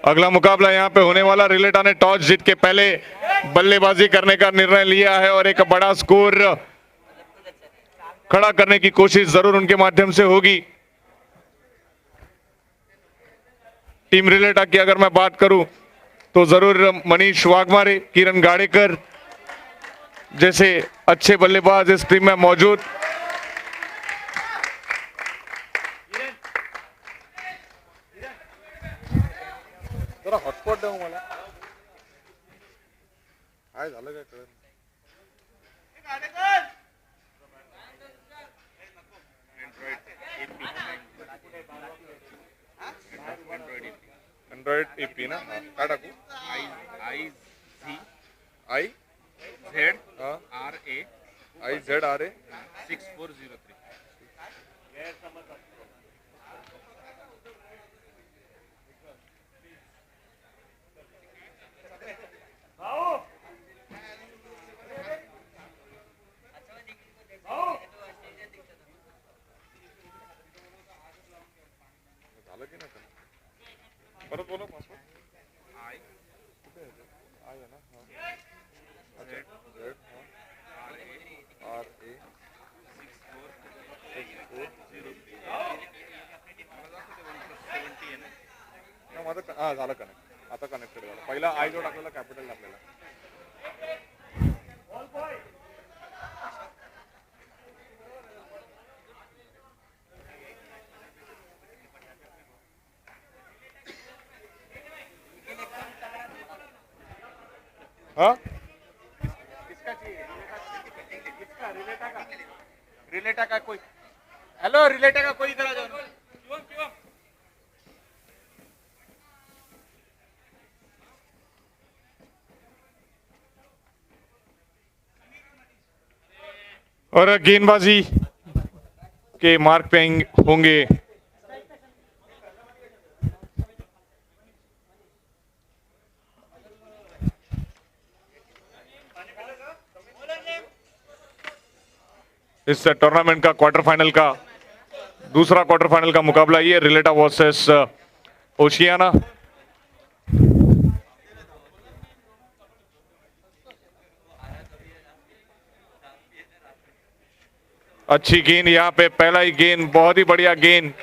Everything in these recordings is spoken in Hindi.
अगला मुकाबला यहाँ पे होने वाला। रिलेटा ने टॉस जीत के पहले बल्लेबाजी करने का निर्णय लिया है और एक बड़ा स्कोर खड़ा करने की कोशिश जरूर उनके माध्यम से होगी। टीम रिलेटा की अगर मैं बात करूं तो जरूर मनीष वाघमारे, किरण गाड़ेकर जैसे अच्छे बल्लेबाज इस टीम में मौजूद। हॉटस्पॉट देऊ मला काय झालं काय कळत एंड्रॉइड एपी ना काय टाकू आई Z हाँ R A IZRA 6403। झालं की नाही परत बोला पासवर्ड I आहे ना हाँ अच्छा Z हाँ RA 6403 माझं हा झालं कनेक्ट आता कनेक्टेड झालं पहिला आय जो टाकलेला कॅपिटल आपल्याला हाँ किसका चाहिए? किसका? रिलेटा का कोई। हेलो, रिलेटा का कोई इधर आ जाओ। और गेंदबाजी के मार्क पे होंगे इस टूर्नामेंट का क्वार्टर फाइनल का दूसरा क्वार्टर फाइनल का मुकाबला ये रिलेटा वर्सेस ओशियाना। अच्छी गेंद यहाँ पे, पहला ही गेंद, बहुत ही बढ़िया गेंद,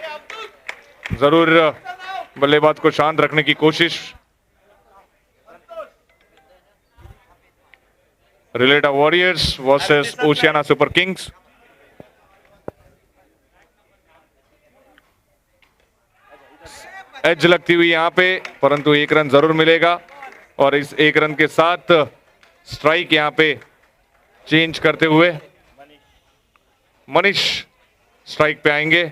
जरूर बल्लेबाज को शांत रखने की कोशिश। रिलेटा warriors versus Oceana super kings. Edge लगती हुई यहां पे, परंतु एक रन जरूर मिलेगा और इस एक रन के साथ स्ट्राइक यहां पे चेंज करते हुए मनीष स्ट्राइक पे आएंगे।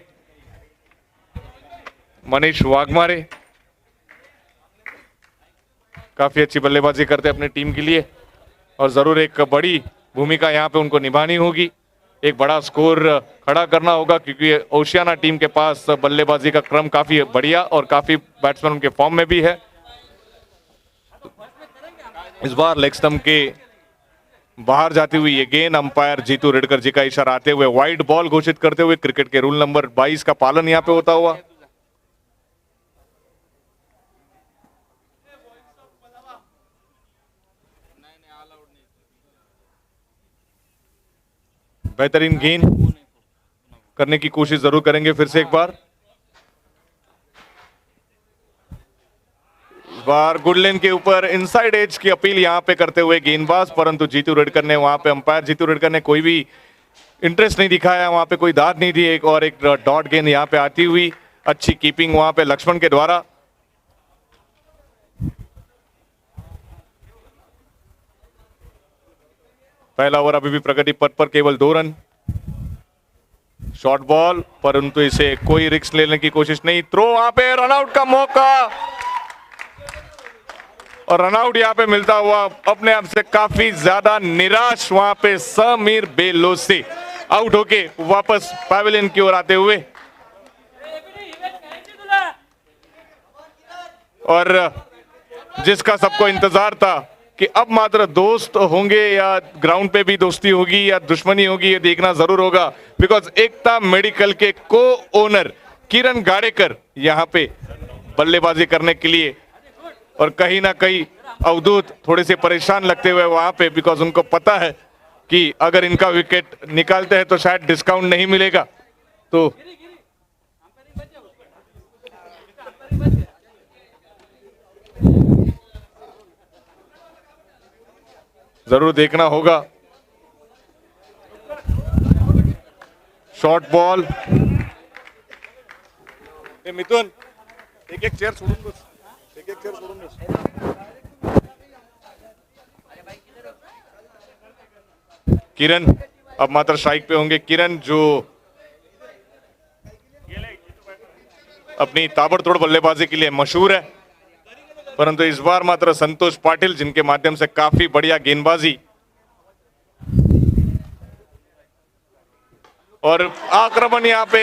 मनीष वाघमारे काफी अच्छी बल्लेबाजी करते अपनी टीम के लिए और जरूर एक बड़ी भूमिका यहां पे उनको निभानी होगी। एक बड़ा स्कोर खड़ा करना होगा क्योंकि ओशियाना टीम के पास बल्लेबाजी का क्रम काफी बढ़िया और काफी बैट्समैन उनके फॉर्म में भी है। इस बार लेग स्टंप के बाहर जाती हुई ये गेंद अंपायर जीतू रेडकर जी का इशारा आते हुए वाइड बॉल घोषित करते हुए क्रिकेट के रूल नंबर 22 का पालन यहां पे होता हुआ। बेहतरीन गेंद करने की कोशिश जरूर करेंगे फिर से एक बार। इस बार गुडलेन के ऊपर इनसाइड एज की अपील यहां पे करते हुए गेंदबाज, परंतु जीतू रेडकर ने वहां पे अंपायर जीतू रेडकर ने कोई भी इंटरेस्ट नहीं दिखाया, वहां पे कोई दाद नहीं दी। एक और एक डॉट गेंद यहां पे आती हुई, अच्छी कीपिंग वहां पे लक्ष्मण के द्वारा। पहला ओवर अभी भी प्रगति पथ पर, केवल 2 रन। शॉर्ट बॉल, परंतु इसे कोई रिस्क लेने की कोशिश नहीं। थ्रो वहां पे, रनआउट का मौका और रनआउट यहां पे मिलता हुआ अपने आप से काफी ज्यादा निराश वहां पे समीर बेलोसी आउट होके वापस पैवेलियन की ओर आते हुए। और जिसका सबको इंतजार था कि अब मात्र दोस्त होंगे या ग्राउंड पे भी दोस्ती होगी या दुश्मनी होगी, ये देखना जरूर होगा। बिकॉज एकता मेडिकल के को ओनर किरण गाड़ेकर यहां पे बल्लेबाजी करने के लिए और कहीं ना कहीं अवधूत थोड़े से परेशान लगते हुए वहां पे, बिकॉज उनको पता है कि अगर इनका विकेट निकालते हैं तो शायद डिस्काउंट नहीं मिलेगा। तो जरूर देखना होगा। शॉर्ट बॉल, मिथुन एक एक चेयर सोडून बस, एक एक चेयर सोडून बस। किरण अब मात्र स्ट्राइक पे होंगे। किरण जो अपनी ताबड़तोड़ बल्लेबाजी के लिए मशहूर है, परंतु इस बार मात्र संतोष पाटिल जिनके माध्यम से काफी बढ़िया गेंदबाजी और आक्रमण यहाँ पे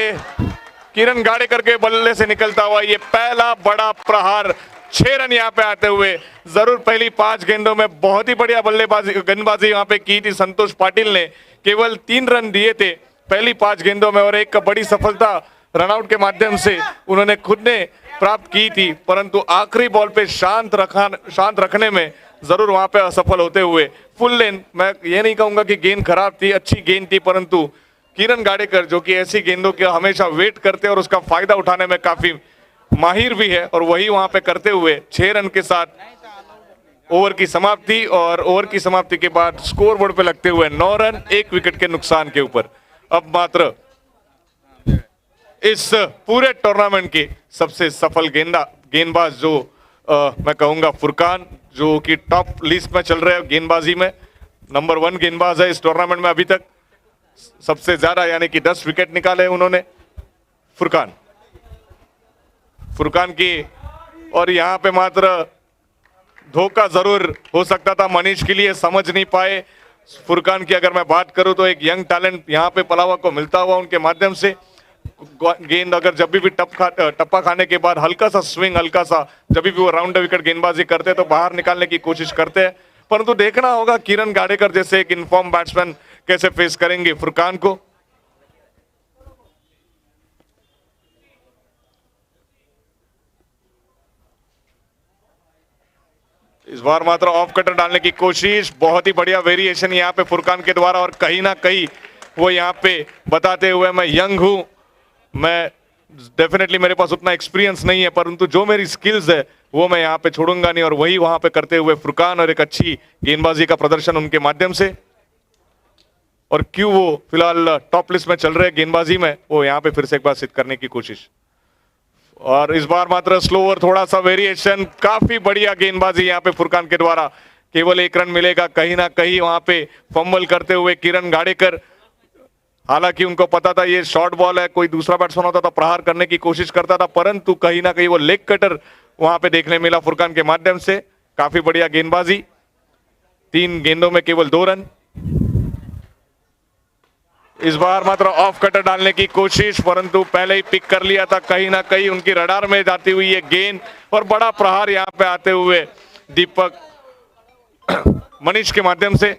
किरण गाड़ेकर के बल्ले से निकलता हुआ ये पहला बड़ा प्रहार। 6 रन यहाँ पे आते हुए, जरूर पहली 5 गेंदों में बहुत ही बढ़िया बल्लेबाजी गेंदबाजी यहाँ पे की थी संतोष पाटिल ने। केवल 3 रन दिए थे पहली 5 गेंदों में और एक बड़ी सफलता रनआउट के माध्यम से उन्होंने खुद ने प्राप्त की थी, परंतु आखिरी बॉल पे शांत रखने में जरूर वहां पे असफल होते हुए फुल लेन। मैं ये नहीं कहूंगा कि गेंद खराब थी, अच्छी गेंद थी, परंतु किरण गाड़ेकर जो कि ऐसी गेंदों के हमेशा वेट करते हैं और उसका फायदा उठाने में काफी माहिर भी है, और वही वहां पे करते हुए 6 रन के साथ ओवर की समाप्ति। और ओवर की समाप्ति के बाद स्कोर बोर्ड पे लगते हुए 9 रन 1 विकेट के नुकसान के ऊपर। अब मात्र इस पूरे टूर्नामेंट के सबसे सफल गेंदबाज जो मैं कहूंगा फुरकान, जो कि टॉप लिस्ट में चल रहे हैं गेंदबाजी में, नंबर 1 गेंदबाज है इस टूर्नामेंट में अभी तक, सबसे ज्यादा यानी कि 10 विकेट निकाले उन्होंने फुरकान की। और यहां पे मात्र धोखा जरूर हो सकता था मनीष के लिए, समझ नहीं पाए। फुरकान की अगर मैं बात करूं तो एक यंग टैलेंट यहां पे पलावा को मिलता हुआ उनके माध्यम से गेंद अगर जब भी टप्पा खाने के बाद हल्का सा स्विंग, हल्का सा जब भी वो राउंड विकेट गेंदबाजी करते हैं तो बाहर निकालने की कोशिश करते हैं, परंतु देखना होगा किरण गाड़ेकर जैसे एक इनफॉर्म बैट्समैन कैसे फेस करेंगे फुरकान को। इस बार मात्र ऑफ कटर डालने की कोशिश, बहुत ही बढ़िया वेरिएशन यहाँ पे फुरकान के द्वारा, और कहीं ना कहीं वो यहाँ पे बताते हुए मैं यंग हूं, मैं डेफिनेटली मेरे पास उतना एक्सपीरियंस नहीं है, परंतु जो मेरी स्किल्स है वो मैं यहाँ पे छोड़ूंगा नहीं, और वही वहां पे करते हुए फुरकान और एक अच्छी गेंदबाजी का प्रदर्शन उनके माध्यम से। और क्यों वो फिलहाल टॉप लिस्ट में चल रहे हैं गेंदबाजी में, वो यहाँ पे फिर से एक बार सिद्ध करने की कोशिश। और इस बार मात्र स्लोअर थोड़ा सा वेरिएशन, काफी बढ़िया गेंदबाजी यहाँ पे फुरकान के द्वारा, केवल 1 रन मिलेगा। कहीं ना कहीं वहां पे फंबल करते हुए किरण गाड़ेकर, हालांकि उनको पता था ये शॉर्ट बॉल है, कोई दूसरा बैट्समैन होता तो प्रहार करने की कोशिश करता था, परंतु कहीं ना कहीं वो लेग कटर वहां पे देखने मिला फुरकान के माध्यम से। काफी बढ़िया गेंदबाजी, 3 गेंदों में केवल 2 रन। इस बार मात्र ऑफ कटर डालने की कोशिश, परंतु पहले ही पिक कर लिया था, कहीं ना कहीं उनकी रडार में जाती हुई ये गेंद, और बड़ा प्रहार यहां पे आते हुए दीपक मनीष के माध्यम से।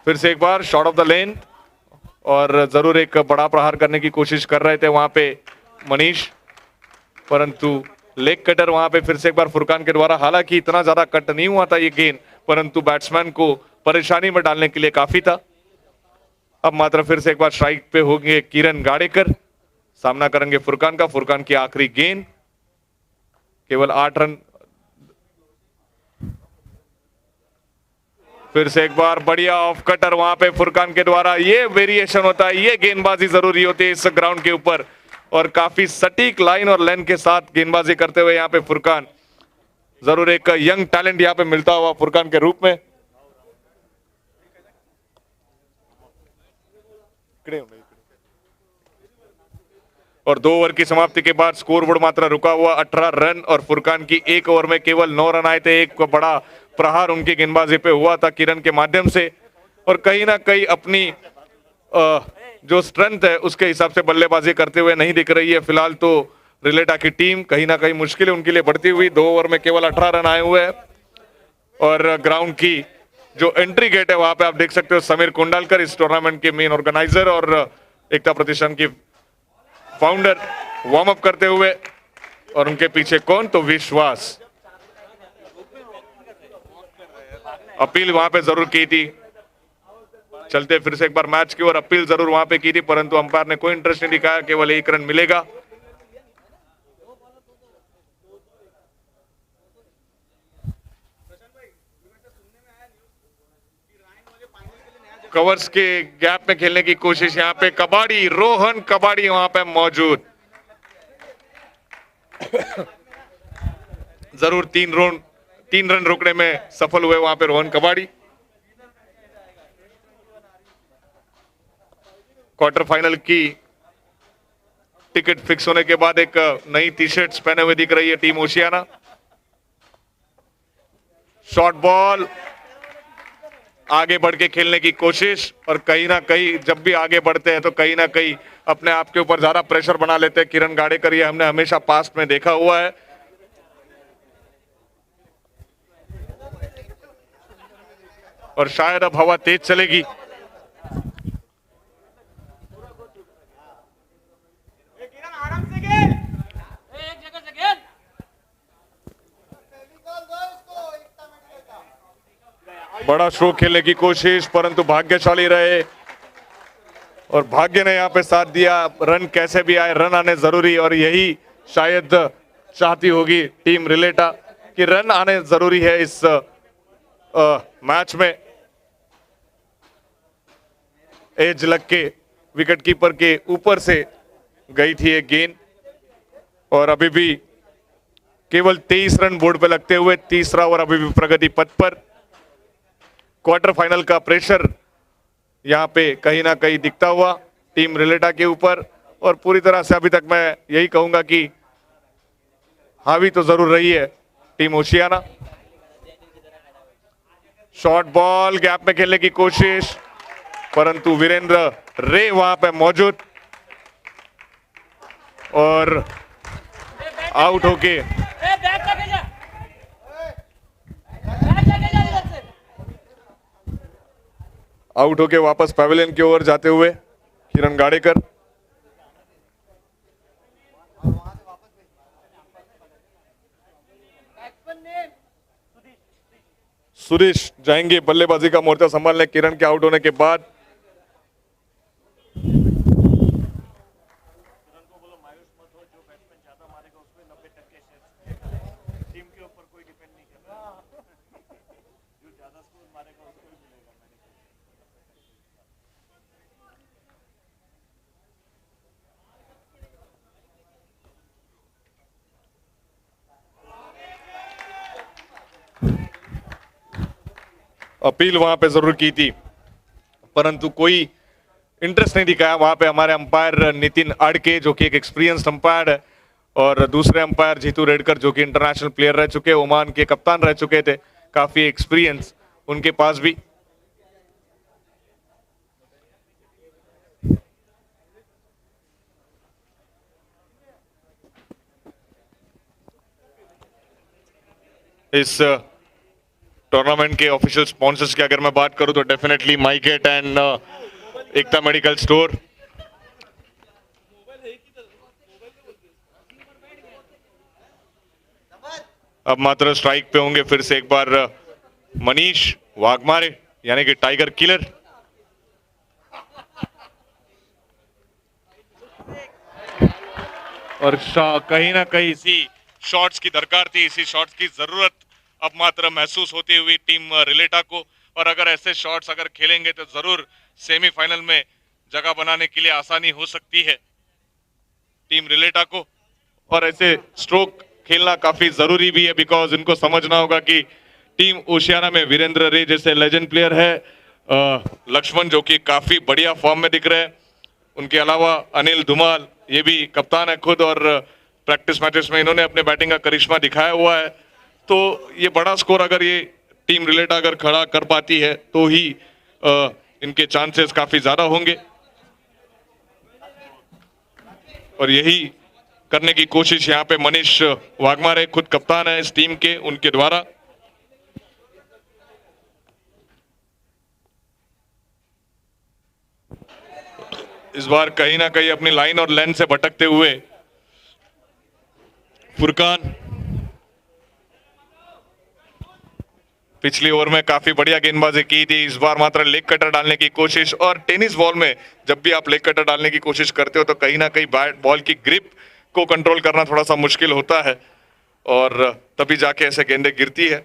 फिर से एक बार शॉट ऑफ द लेन, और जरूर एक बड़ा प्रहार करने की कोशिश कर रहे थे वहां पे मनीष, परंतु लेग कटर वहां पे फिर से एक बार फुरकान के द्वारा, हालांकि इतना ज्यादा कट नहीं हुआ था ये गेंद, परंतु बैट्समैन को परेशानी में डालने के लिए काफी था। अब मात्र फिर से एक बार स्ट्राइक पे होंगे किरण गाड़ेकर, सामना करेंगे फुरकान का। फुरकान की आखिरी गेंद, केवल 8 रन। फिर से एक बार बढ़िया ऑफ कटर वहां पे फुरकान के द्वारा, ये वेरिएशन होता है, ये गेंदबाजी जरूरी होती है इस ग्राउंड के ऊपर, और काफी सटीक लाइन और लेंथ के साथ गेंदबाजी करते हुए यहाँ पे फुरकान, जरूर एक यंग टैलेंट यहाँ पे मिलता हुआ फुरकान के रूप में। और 2 ओवर की समाप्ति के बाद स्कोर बोर्ड मात्र रुका हुआ 18 रन, और फुरकान की 1 ओवर में केवल 9 रन आए थे। एक बड़ा प्रहार उनकी गेंदबाजी पे हुआ था किरण के माध्यम से, और कहीं ना कहीं अपनी जो स्ट्रेंथ है उसके हिसाब से बल्लेबाजी करते हुए नहीं दिख रही है फिलहाल। तो रिलेटा की टीम कहीं ना कहीं मुश्किलें उनके लिए बढ़ती हुई, 2 ओवर में केवल 18 रन आए हुए हैं। और ग्राउंड की जो एंट्री गेट है वहां पे आप देख सकते हो समीर कुंडालकर, इस टूर्नामेंट के मेन ऑर्गेनाइजर और एकता प्रतिष्ठान की फाउंडर, वार्म अप करते हुए। और उनके पीछे कौन, तो विश्वास। अपील वहां पे जरूर की थी, चलते फिर से एक बार मैच की ओर, अपील जरूर वहां पे की थी, परंतु अंपायर ने कोई इंटरेस्ट नहीं दिखाया, केवल 1 रन मिलेगा। कवर्स के गैप में खेलने की कोशिश, यहां पे कबाड़ी, रोहन कबाड़ी वहां पे मौजूद। जरूर 3 रन रोकने में सफल हुए वहां पे रोहन कबाड़ी। क्वार्टर फाइनल की टिकट फिक्स होने के बाद एक नई टी शर्ट्स पहने हुए दिख रही है टीम ओशियाना। शॉर्ट बॉल, आगे बढ़ के खेलने की कोशिश, और कहीं ना कहीं जब भी आगे बढ़ते हैं तो कहीं ना कहीं अपने आप के ऊपर ज्यादा प्रेशर बना लेते हैं किरण गाड़ेकर, ये हमने हमेशा पास्ट में देखा हुआ है। और शायद अब हवा तेज चलेगी। बड़ा स्ट्रोक खेलने की कोशिश, परंतु भाग्यशाली रहे और भाग्य ने यहां पे साथ दिया। रन कैसे भी आए, रन आने जरूरी, और यही शायद चाहती होगी टीम रिलेटा कि रन आने जरूरी है इस मैच में। एज लग के विकेट कीपर के ऊपर से गई थी एक गेंद, और अभी भी केवल 23 रन बोर्ड पे लगते हुए तीसरा ओवर अभी भी प्रगति पथ पर। क्वार्टर फाइनल का प्रेशर यहां पे कहीं ना कहीं दिखता हुआ टीम रिलेटा के ऊपर, और पूरी तरह से अभी तक मैं यही कहूंगा कि हावी तो जरूर रही है team Oceania. Short ball, gap में खेलने की कोशिश, परंतु वीरेंद्र रे वहां पे मौजूद और आउट होके वापस पैवेलियन की ओर जाते हुए किरण गाड़ेकर। सुरेश जाएंगे बल्लेबाजी का मोर्चा संभालने किरण के आउट होने के बाद। अपील वहां पे जरूर की थी, परंतु कोई इंटरेस्ट नहीं दिखाया वहां पे हमारे अंपायर नितिन आड़के, जो कि एक एक्सपीरियंस्ड अंपायर है, और दूसरे अंपायर जीतू रेडकर, जो कि इंटरनेशनल प्लेयर रह चुके, ओमान के कप्तान रह चुके थे, काफी एक्सपीरियंस उनके पास भी। इस टूर्नामेंट के ऑफिशियल स्पॉन्सर्स की अगर मैं बात करूं तो डेफिनेटली माइगेट एंड एकता मेडिकल स्टोर। अब मात्र स्ट्राइक पे होंगे फिर से एक बार मनीष वाघमारे, यानी कि टाइगर किलर। और कहीं ना कहीं इसी शॉट्स की दरकार थी, इसी शॉट्स की जरूरत अब मात्र महसूस होती हुई टीम रिलेटा को। और अगर ऐसे शॉट्स अगर खेलेंगे तो जरूर सेमीफाइनल में जगह बनाने के लिए आसानी हो सकती है टीम रिलेटा को। और ऐसे स्ट्रोक खेलना काफी जरूरी भी है, बिकॉज इनको समझना होगा कि टीम ओशियाना में वीरेंद्र रे जैसे लेजेंड प्लेयर है, लक्ष्मण जो कि काफी बढ़िया फॉर्म में दिख रहे हैं, उनके अलावा अनिल धुमाल ये भी कप्तान है खुद, और प्रैक्टिस मैचेस में इन्होंने अपने बैटिंग का करिश्मा दिखाया हुआ है। तो ये बड़ा स्कोर अगर ये टीम रिलेटा अगर खड़ा कर पाती है तो ही इनके चांसेस काफी ज्यादा होंगे और यही करने की कोशिश यहाँ पे मनीष वाघमारे, खुद कप्तान है इस टीम के, उनके द्वारा। इस बार कहीं ना कहीं अपनी लाइन और लेंथ से भटकते हुए फुरकान पिछली ओवर में काफी बढ़िया गेंदबाजी की थी, इस बार मात्र लेग कटर डालने की कोशिश। और टेनिस बॉल में जब भी आप लेग कटर डालने की कोशिश करते हो तो कहीं ना कहीं बैट बॉल की ग्रिप को कंट्रोल करना थोड़ा सा मुश्किल होता है और तभी जाके ऐसे गेंदें गिरती है,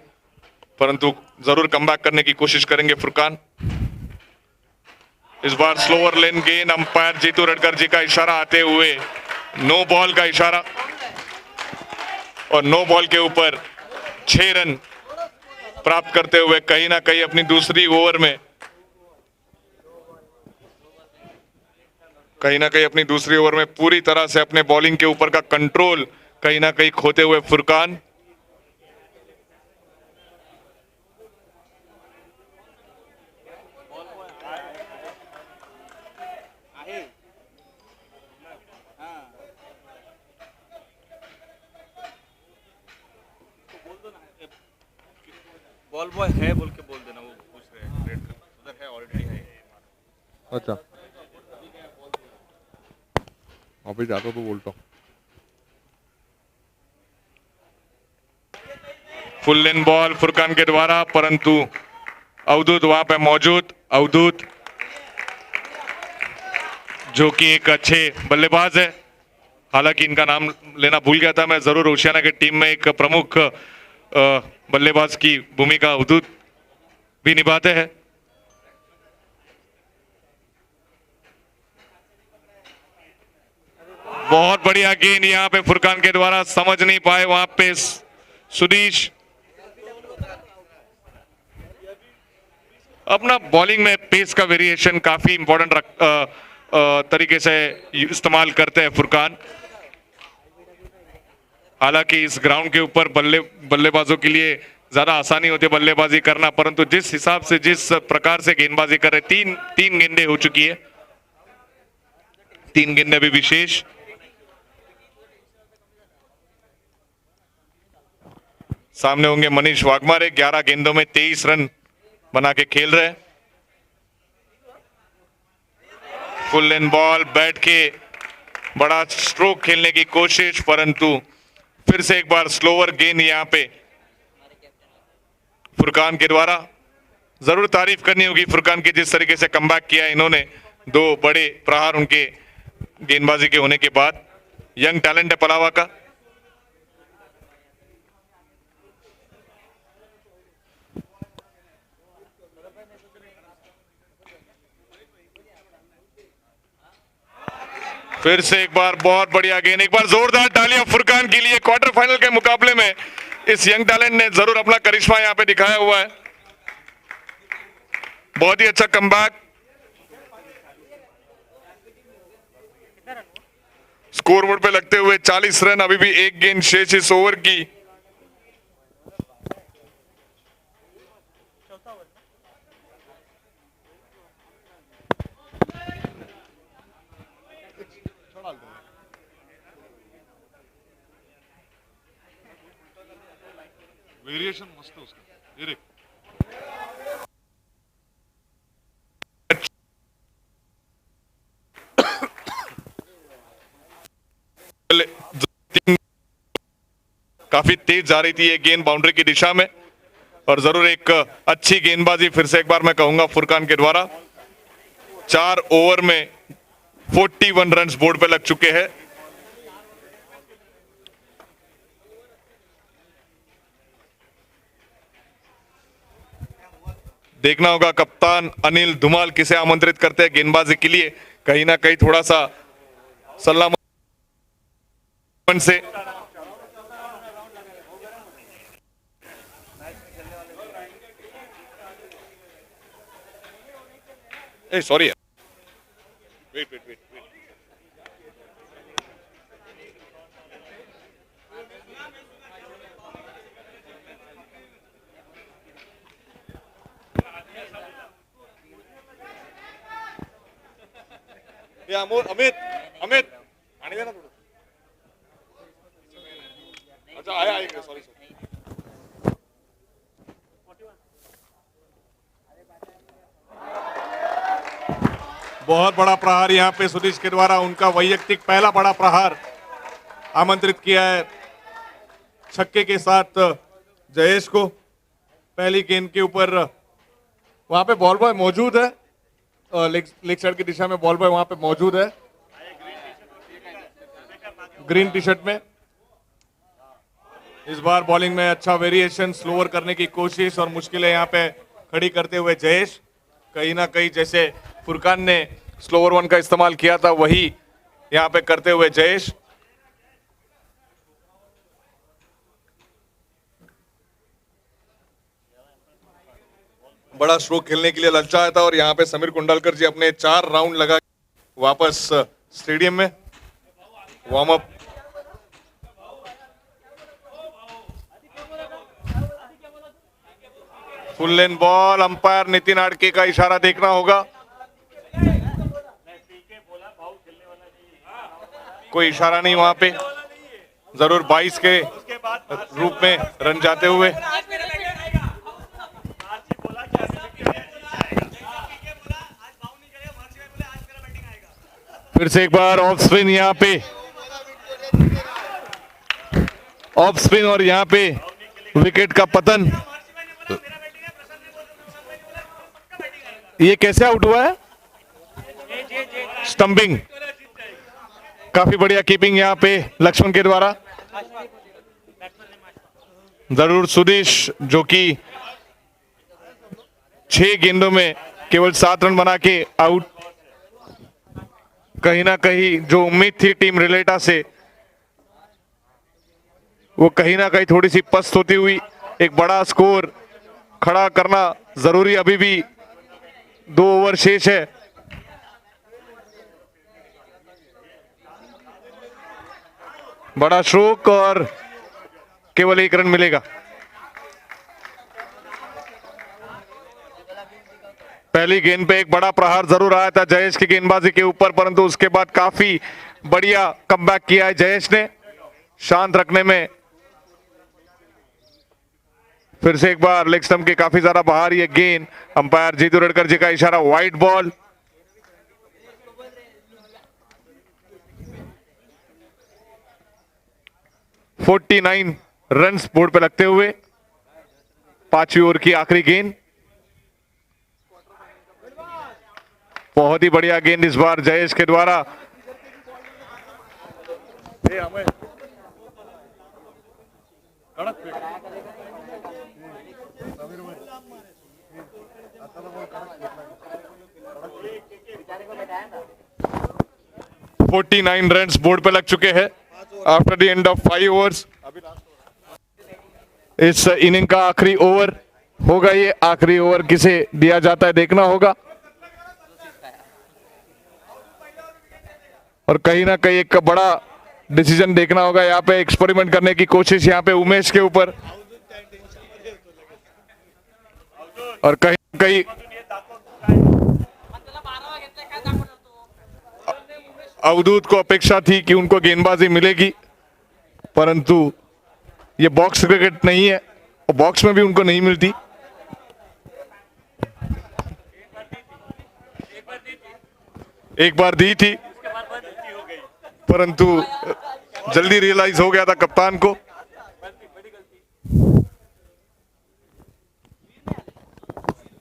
परंतु जरूर कमबैक करने की कोशिश करेंगे फुरकान। इस बार स्लोअर लेन गेंद, अंपायर जीतू रटकर जी का इशारा आते हुए नो बॉल का इशारा और नो बॉल के ऊपर 6 रन प्राप्त करते हुए कहीं ना कहीं अपनी दूसरी ओवर में पूरी तरह से अपने बॉलिंग के ऊपर का कंट्रोल कहीं ना कहीं खोते हुए फुरकान। बॉल बॉय है बोल के बोल देना, वो पूछ रहे हैं रेड का, उधर है ऑलरेडी है। अच्छा ऑफिस जाता तो बोलता हूँ। फुल लेन बॉल फुरकान के द्वारा, परंतु अवधूत वहां पे मौजूद, अवधूत जो कि एक अच्छे बल्लेबाज है, हालांकि इनका नाम लेना भूल गया था मैं, जरूर ओशियाना की टीम में एक प्रमुख बल्लेबाज की भूमिका अवधूत भी निभाते हैं। बहुत बढ़िया गेंद यहां पे फुरकान के द्वारा, समझ नहीं पाए वहां पे सुदीश। अपना बॉलिंग में पेस का वेरिएशन काफी इंपॉर्टेंट तरीके से इस्तेमाल करते हैं फुरकान। हालांकि इस ग्राउंड के ऊपर बल्लेबाजों के लिए ज्यादा आसानी होती है बल्लेबाजी करना, परंतु जिस हिसाब से जिस प्रकार से गेंदबाजी कर रहे, तीन गेंदें हो चुकी है, 3 गेंदें भी विशेष। सामने होंगे मनीष वाघमारे, 11 गेंदों में 23 रन बना के खेल रहे हैं। फुल लेन बॉल, बैट के बड़ा स्ट्रोक खेलने की कोशिश, परंतु फिर से एक बार स्लोअर गेंद यहां पे फुरकान के द्वारा। जरूर तारीफ करनी होगी फुरकान की, जिस तरीके से कमबैक किया इन्होंने, 2 बड़े प्रहार उनके गेंदबाजी के होने के बाद। यंग टैलेंट है पलावा का। फिर से एक बार बहुत बढ़िया गेंद, एक बार जोरदार तालियां फुरकान के लिए। क्वार्टर फाइनल के मुकाबले में इस यंग टैलेंट ने जरूर अपना करिश्मा यहां पे दिखाया हुआ है। बहुत ही अच्छा कमबैक। स्कोरबोर्ड पे लगते हुए 40 रन, अभी भी 1 गेंद शेष इस ओवर की। वेरिएशन मस्त है उसका, ये देख। काफी तेज जा रही थी ये गेंद बाउंड्री की दिशा में और जरूर एक अच्छी गेंदबाजी फिर से एक बार मैं कहूंगा फुरकान के द्वारा। 4 ओवर में 41 रन बोर्ड पे लग चुके हैं। देखना होगा कप्तान अनिल धुमाल किसे आमंत्रित करते हैं गेंदबाजी के लिए। कहीं ना कहीं थोड़ा सा सलाह से sorry, wait wait wait. Amit Amit आणि दे ना थोडं. अच्छा आहे सॉरी. बहुत बड़ा प्रहार यहाँ पे सुदेश के द्वारा उनका वैयक्तिक पहला बड़ा प्रहार आमंत्रित किया है छक्के के साथ जयेश को. पहली गेंद के ऊपर वहां पे बॉल बॉय मौजूद है, लेग साइड की दिशा में बॉल बॉय वहां पे मौजूद है ग्रीन टी शर्ट में. इस बार बॉलिंग में अच्छा वेरिएशन, स्लोअर करने की कोशिश और मुश्किलें यहाँ पे खड़ी करते हुए जयेश. कहीं ना कहीं जैसे फुरकान ने स्लोअर वन का इस्तेमाल किया था वही यहाँ पे करते हुए जयेश. बड़ा स्ट्रोक खेलने के लिए ललचाया था और यहाँ पे समीर कुंडलकर जी अपने 4 राउंड लगा वापस स्टेडियम में warm up. Full length ball. Umpire Nitin Adke का इशारा देखना होगा. कोई इशारा नहीं वहां पे. जरूर 22 के रूप में रन जाते हुए. फिर से एक बार ऑफ स्पिन यहाँ पे, ऑफ स्पिन और यहाँ पे विकेट का पतन. ये कैसे आउट हुआ है? स्टंपिंग. काफी बढ़िया कीपिंग यहाँ पे लक्ष्मण के द्वारा. जरूर सुदेश जो कि 6 गेंदों में केवल 7 रन बना के आउट. कहीं ना कहीं जो उम्मीद थी टीम रिलेटा से वो कहीं ना कहीं थोड़ी सी पस्त होती हुई. एक बड़ा स्कोर खड़ा करना जरूरी. अभी भी 2 ओवर शेष है. बड़ा स्ट्रोक और केवल 1 रन मिलेगा. पहली गेंद पे एक बड़ा प्रहार जरूर आया था जयेश की गेंदबाजी के ऊपर, परंतु उसके बाद काफी बढ़िया कमबैक किया है जयेश ने शांत रखने में. फिर से एक बार लेग स्टंप के काफी ज्यादा बाहर ये गेंद. अंपायर जीतू रेडकर जी का इशारा वाइड बॉल. $49 रन्स बोर्ड पे लगते हुए 5वीं ओवर की आखिरी गेंद. बहुत ही बढ़िया गेंद इस बार जयेश के द्वारा. $49 रन्स बोर्ड पे लग चुके हैं after the end of 5 overs. इस इनिंग का आखिरी ओवर होगा. ये आखिरी ओवर किसे दिया जाता है देखना होगा. और कहीं ना कहीं एक बड़ा डिसीजन देखना होगा. यहाँ पे एक्सपेरिमेंट करने की कोशिश यहाँ पे उमेश के ऊपर. और कहीं कहीं अवधूत को अपेक्षा थी कि उनको गेंदबाजी मिलेगी, परंतु ये बॉक्स क्रिकेट नहीं है और बॉक्स में भी उनको नहीं मिलती. एक बार दी थी परंतु जल्दी रियलाइज हो गया था कप्तान को.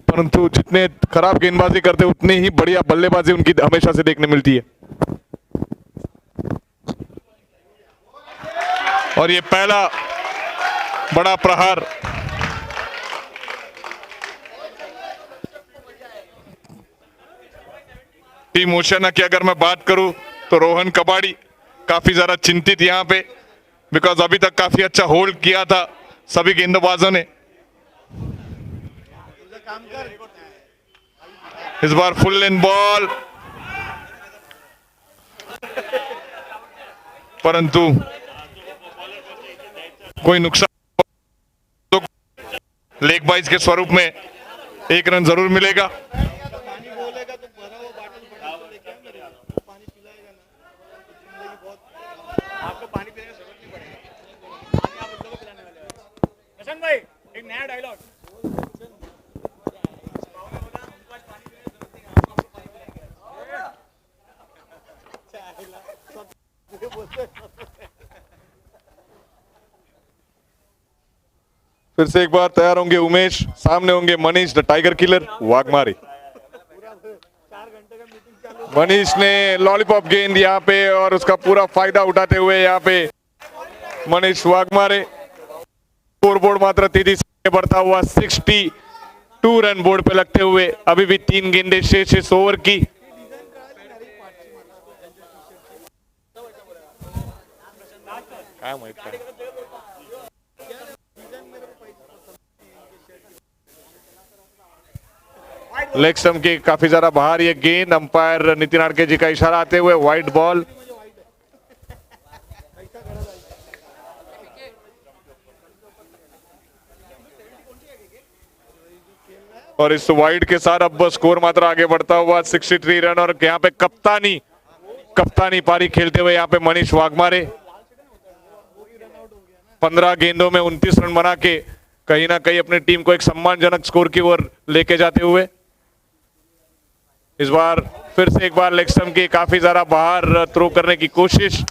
परंतु जितने खराब गेंदबाजी करते उतनी ही बढ़िया बल्लेबाजी उनकी हमेशा से देखने मिलती है. और ये पहला बड़ा प्रहार टीम ओशियाना की अगर मैं बात करूं तो रोहन कबाड़ी काफी ज्यादा चिंतित यहां पे, बिकॉज अभी तक काफी अच्छा होल्ड किया था सभी गेंदबाजों ने. इस बार फुल लेन बॉल, परंतु कोई नुकसान. लेग बाइज के स्वरूप में 1 रन जरूर मिलेगा. फिर से एक बार तैयार होंगे उमेश, सामने होंगे Manish the tiger killer Waghmare. Manish ने लॉलीपॉप गेंद यहाँ पे और उसका पूरा फायदा उठाते हुए यहाँ पे मनीष वाघमारे स्कोरबोर्ड मात्र तेजी से बढ़ता हुआ 62 रन बोर्ड पे लगते हुए। अभी भी 3 गेंदें शेष इस ओवर की। लेग स्टंप के काफी ज्यादा बाहर ये गेंद, अंपायर नितिन आड़के जी का इशारा आते हुए वाइड बॉल। और इस वाइड के साथ अब स्कोर मात्र आगे बढ़ता हुआ 63 रन। और यहाँ पे कप्तानी पारी खेलते हुए यहाँ पे मनीष वाघमारे 15 गेंदों में 29 रन बना के कहीं ना कहीं अपनी टीम को एक सम्मानजनक स्कोर की ओर लेके जाते हुए। इस बार फिर से एक बार लेग स्टंप की काफी ज्यादा बाहर थ्रो करने की कोशिश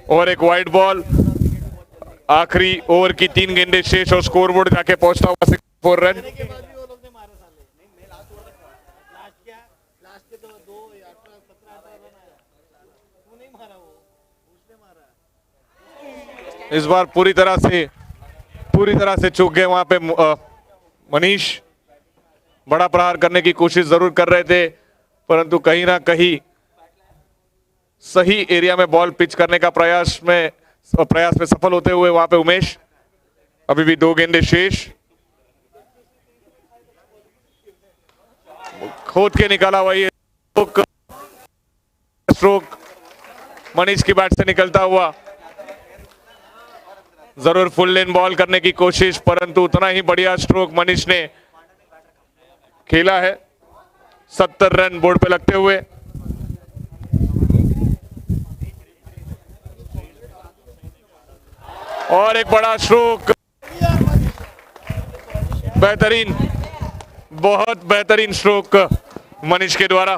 और एक वाइड बॉल। आखिरी ओवर की 3 गेंदें शेष और स्कोरबोर्ड जाके पहुंचता हुआ 64 रन। इस बार पूरी तरह से चूक गए वहां पे मनीष। बड़ा प्रहार करने की कोशिश जरूर कर रहे थे परंतु कहीं ना कहीं सही एरिया में बॉल पिच करने का प्रयास में सफल होते हुए वहां पे उमेश। अभी भी 2 गेंदें शेष, खोद के निकाला हुआ ये स्ट्रोक मनीष की बैट से निकलता हुआ। जरूर फुल लेन बॉल करने की कोशिश परंतु उतना ही बढ़िया स्ट्रोक मनीष ने खेला है। 70 रन बोर्ड पे लगते हुए। और एक बड़ा स्ट्रोक, बेहतरीन, बहुत बेहतरीन स्ट्रोक मनीष के द्वारा।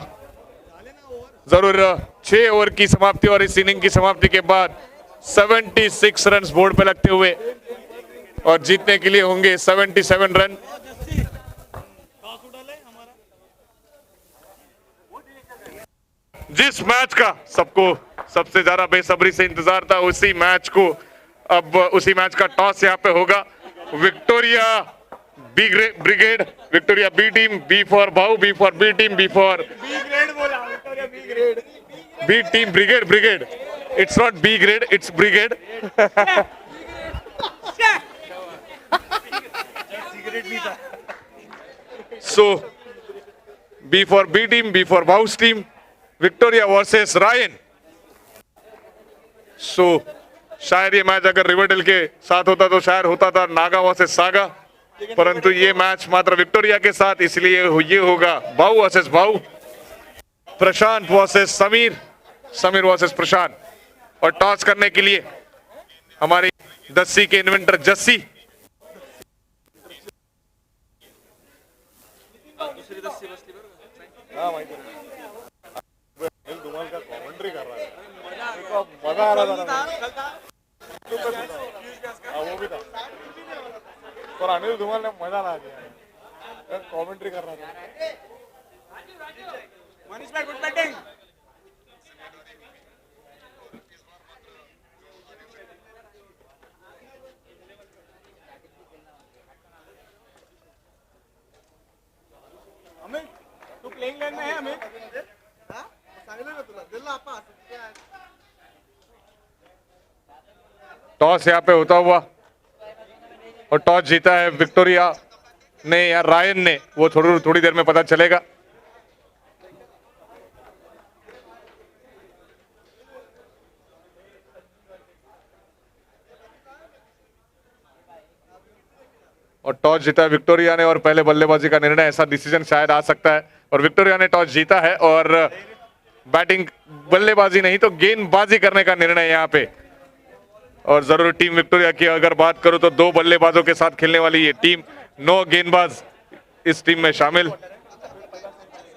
जरूर 6 ओवर की समाप्ति और इस इनिंग की समाप्ति के बाद 76 रन बोर्ड पे लगते हुए और जीतने के लिए होंगे 77 रन। जिस मैच का सबको सबसे ज्यादा बेसब्री से इंतजार था उसी मैच का टॉस यहाँ पे होगा। Victoria brigade, Victoria B team, B for भाऊ, B for B team, B for B team, brigade. It's not B grade, it's brigade. So, B for B team, B for Bau's team, Victoria versus Ryan. So, शायद ये मैच अगर रिवर्डल के साथ होता तो शायद होता था नागा वर्सेस सागा, परंतु ये मैच मात्र विक्टोरिया के साथ, इसलिए ये होगा बाऊ वर्सेस बाऊ, प्रशांत वर्सेस समीर वर्सेस प्रशांत। और टॉस करने के लिए हमारी दस्सी के इन्वेंटर जस्सी। मजा आ रहा था वो भी था पर अनिल धुमाल ने मजा ला दिया, कमेंट्री कर रहा था। मनीष भाई गुड बैटिंग। प्लेइंग लाइन में है अमित, सांगितलं ना तुला, दिलं आपण। टॉस यहाँ पे होता हुआ और टॉस जीता है विक्टोरिया ने या रायन ने, वो थोड़ी देर में पता चलेगा। और टॉस जीता है विक्टोरिया ने और पहले बल्लेबाजी का निर्णय, ऐसा डिसीजन शायद आ सकता है। और विक्टोरिया ने टॉस जीता है और बैटिंग, बल्लेबाजी नहीं तो गेंदबाजी करने का निर्णय यहाँ पे। और जरूर टीम विक्टोरिया की अगर बात करूं तो 2 बल्लेबाजों के साथ खेलने वाली ये टीम, 9 गेंदबाज इस टीम में शामिल।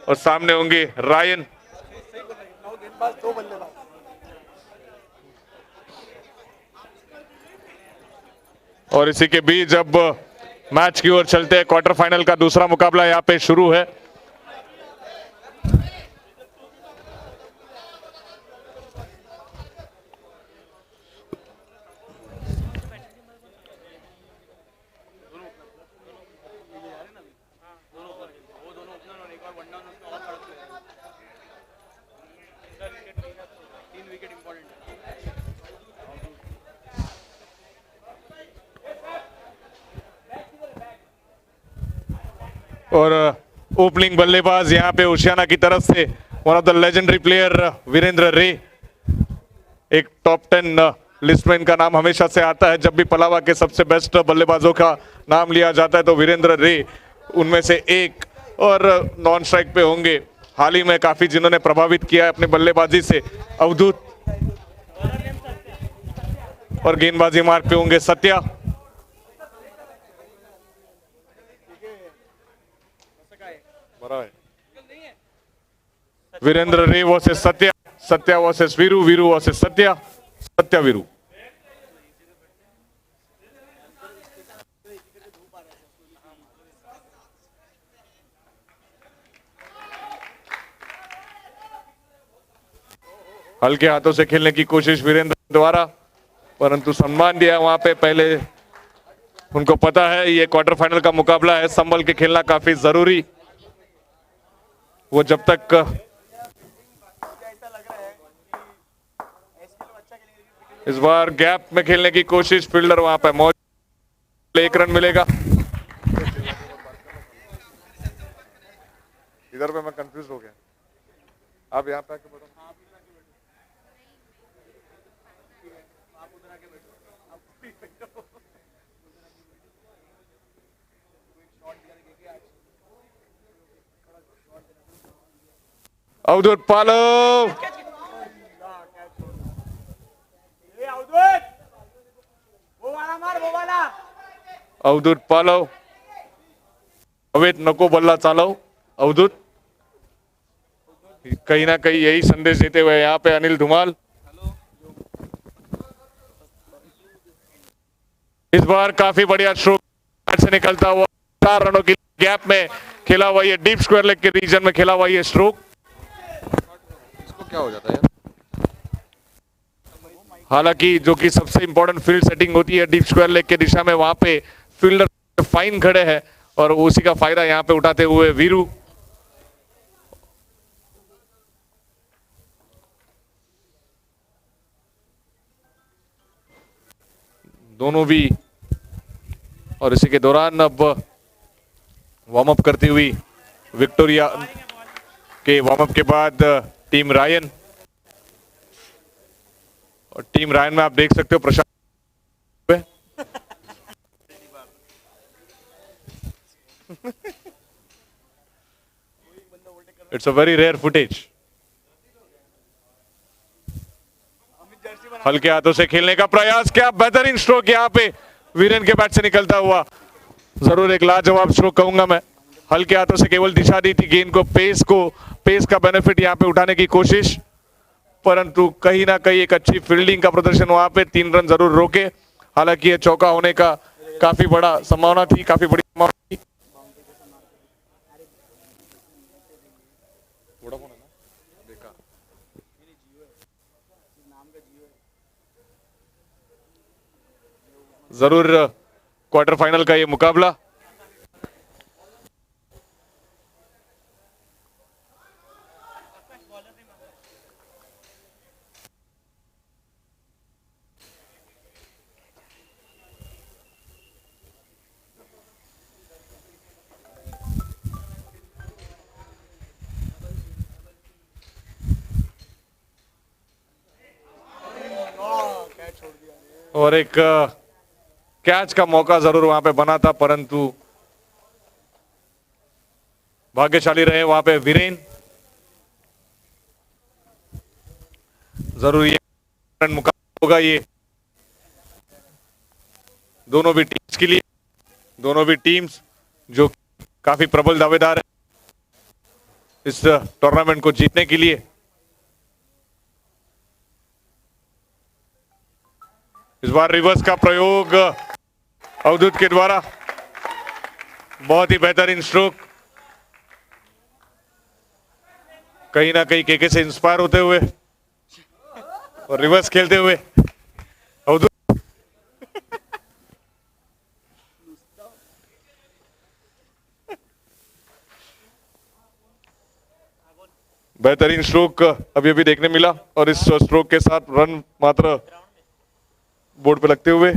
और सामने होंगे रायन। और इसी के बीच अब मैच की ओर चलते हैं। क्वार्टर फाइनल का दूसरा मुकाबला यहाँ पे शुरू है। और ओपनिंग बल्लेबाज यहां पे ओशियाना की तरफ से one of the legendary player Virender रे। एक टॉप 10 लिस्ट में इनका नाम हमेशा से आता है। जब भी पलावा के सबसे बेस्ट बल्लेबाजों का नाम लिया जाता है तो वीरेंद्र रे उनमें से एक। और नॉन स्ट्राइक पे होंगे हाल ही में काफी जिन्होंने प्रभावित किया है अपने बल्लेबाजी से, अवधूत। और गेंदबाजी मार्ग पे होंगे सत्या। वीरेंद्र रे versus Satya, Satya versus Veeru, Veeru versus Satya, Satya Veeru. हल्के हाथों से खेलने की कोशिश वीरेंद्र द्वारा, परंतु सम्मान दिया वहां पे। पहले उनको पता है ये क्वार्टर फाइनल का मुकाबला है, संभल के खेलना काफी जरूरी। वो जब तक इस बार गैप में खेलने की कोशिश, फील्डर वहां पे मौजूद, 1 रन मिलेगा। इधर पे मैं कंफ्यूज हो गया, आप यहाँ पे आके बताओ। अवधूत पालो, अवधूत पालव, हवेत नको बल्ला चालव। अवधूत कहीं ना कहीं यही संदेश देते हुए यहाँ पे अनिल धुमाल। इस बार काफी बढ़िया स्ट्रोक से निकलता हुआ 4 रनों की गैप में खेला हुआ ये डीप स्क्वायर लेग के रीजन में खेला हुआ ये स्ट्रोक। इसको क्या हो जाता है यार? हालांकि जो कि सबसे इंपॉर्टेंट फील्ड सेटिंग होती है डीप स्क्वायर लेग के दिशा में, वहां पे फील्डर फाइन खड़े हैं और उसी का फायदा यहां पे उठाते हुए वीरू। दोनों भी, और इसी के दौरान अब वार्म अप करती हुई विक्टोरिया के वार्म अप के बाद टीम रायन। और टीम रायन में आप देख सकते हो Prashant, it's a very rare footage. हल्के हाथों से खेलने का प्रयास, क्या बेहतरीन स्ट्रोक यहाँ पे वीरेन के बैट से निकलता हुआ। जरूर एक लाजवाब स्ट्रोक कहूंगा मैं। हल्के हाथों से केवल दिशा दी थी गेंद को, पेस का बेनिफिट यहाँ पे उठाने की कोशिश, परंतु कहीं ना कहीं एक अच्छी फील्डिंग का प्रदर्शन वहां पे। 3 रन जरूर रोके, हालांकि ये चौका होने का काफी बड़ा संभावना थी, काफी बड़ी संभावना थी। जरूर क्वार्टर फाइनल का ये मुकाबला और एक कैच का मौका जरूर वहां पे बना था, परंतु भाग्यशाली रहे वहां पे वीरेन। जरूर ये रन मुकाबला होगा ये दोनों भी टीम्स के लिए, दोनों भी टीम्स जो काफी प्रबल दावेदार है इस टूर्नामेंट को जीतने के लिए। इस बार रिवर्स का प्रयोग अवधूत के द्वारा बहुत ही बेहतरीन स्ट्रोक, कहीं ना कहीं केके से इंस्पायर होते हुए और रिवर्स खेलते हुए अवधूत बेहतरीन स्ट्रोक अभी अभी देखने मिला और इस स्ट्रोक के साथ रन मात्र बोर्ड पे लगते हुए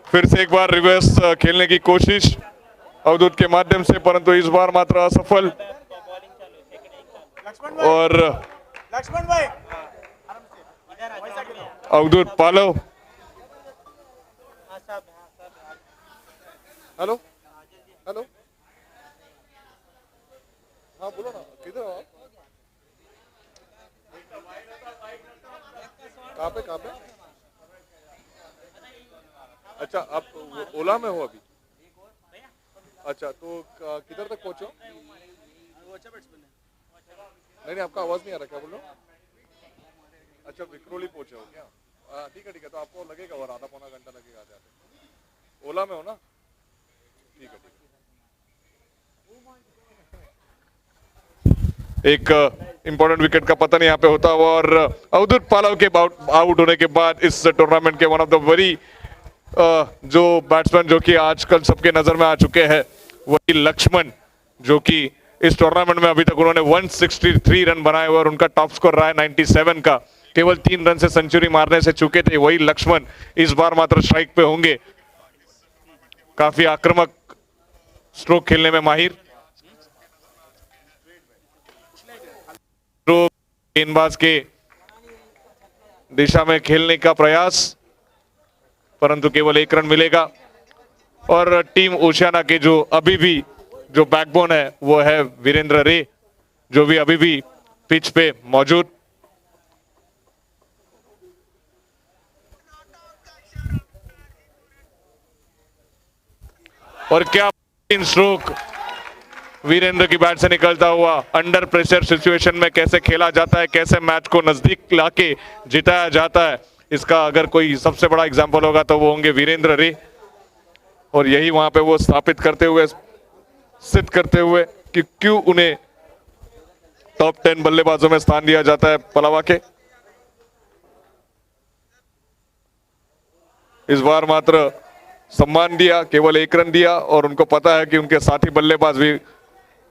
फिर से एक बार रिवर्स खेलने की कोशिश अवधूत के माध्यम से, परंतु इस बार मात्र असफल। और लक्ष्मण भाई अवधूत पालव हेलो हेलो, हाँ बोलो ना, किधर हो आप? कहाँ पे? अच्छा, आप ओला में हो अभी? अच्छा, तो किधर तक पहुंचे हो? नहीं, आपका आवाज नहीं आ रहा, क्या बोल रहे हो? अच्छा, विक्रोली पहुंचे हो क्या? ठीक है, तो आपको लगेगा और आधा पौना घंटा लगेगा जाते। ओला में हो ना? ठीक है। एक इंपॉर्टेंट विकेट का पतन यहाँ पे होता हुआ और अवधूत पालव के आउट होने के बाद इस टूर्नामेंट के वन ऑफ द वेरी जो बैट्समैन जो कि आजकल सबके नजर में आ चुके हैं वही लक्ष्मण, जो कि इस टूर्नामेंट में अभी तक उन्होंने 163 रन बनाए हुए और उनका टॉप स्कोर रहा है 97 का, केवल 3 रन से सेंचुरी मारने से चुके थे। वही लक्ष्मण इस बार मात्र स्ट्राइक पे होंगे, काफी आक्रामक स्ट्रोक खेलने में माहिर, गेंदबाज के दिशा में खेलने का प्रयास, परंतु केवल 1 रन मिलेगा। और टीम ओशियाना के जो अभी भी जो बैकबोन है वो है वीरेंद्र रे, जो भी अभी भी पिच पे मौजूद। और क्या स्ट्रोक वीरेंद्र की बैट से निकलता हुआ, अंडर प्रेशर सिचुएशन में कैसे खेला जाता है, कैसे मैच को नजदीक लाके जिताया जाता है, इसका अगर कोई सबसे बड़ा एग्जांपल होगा तो वो होंगे वीरेंद्र रे। और यही वहां पे वो स्थापित करते हुए, सिद्ध करते हुए कि क्यों उन्हें टॉप 10 बल्लेबाजों में स्थान दिया जाता है पलावा के। इस बार मात्र सम्मान दिया, केवल 1 रन दिया और उनको पता है कि उनके साथी बल्लेबाज भी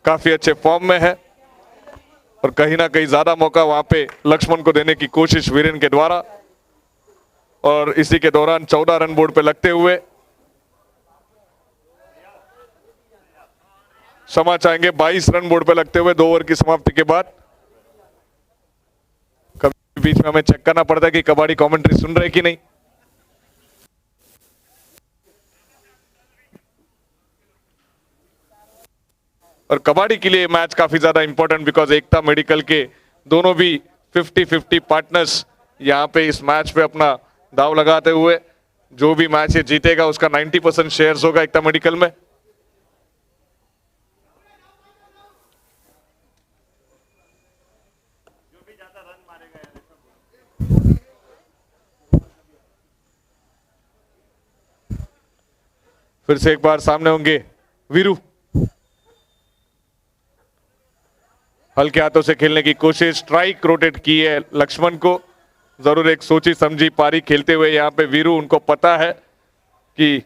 काफी अच्छे फॉर्म में है और कहीं ना कहीं ज्यादा मौका वहां पे लक्ष्मण को देने की कोशिश वीरेन के द्वारा। और इसी के दौरान 14 रन बोर्ड पे लगते हुए क्षमा चाहेंगे, 22 रन बोर्ड पे लगते हुए 2 ओवर की समाप्ति के बाद। कभी बीच में हमें चेक करना पड़ता है कि कबड्डी कमेंट्री सुन रहे कि नहीं। और कबड्डी के लिए मैच काफी ज्यादा इंपॉर्टेंट, बिकॉज एकता मेडिकल के दोनों भी 50-50 पार्टनर्स यहां पे इस मैच पे अपना दाव लगाते हुए, जो भी मैच ये जीतेगा उसका 90% शेयर्स होगा एकता मेडिकल में। फिर से एक बार सामने होंगे वीरू, हल्के हाथों से खेलने की कोशिश, स्ट्राइक रोटेट की है लक्ष्मण को, जरूर एक सोची समझी पारी खेलते हुए यहाँ पे वीरू, उनको पता है कि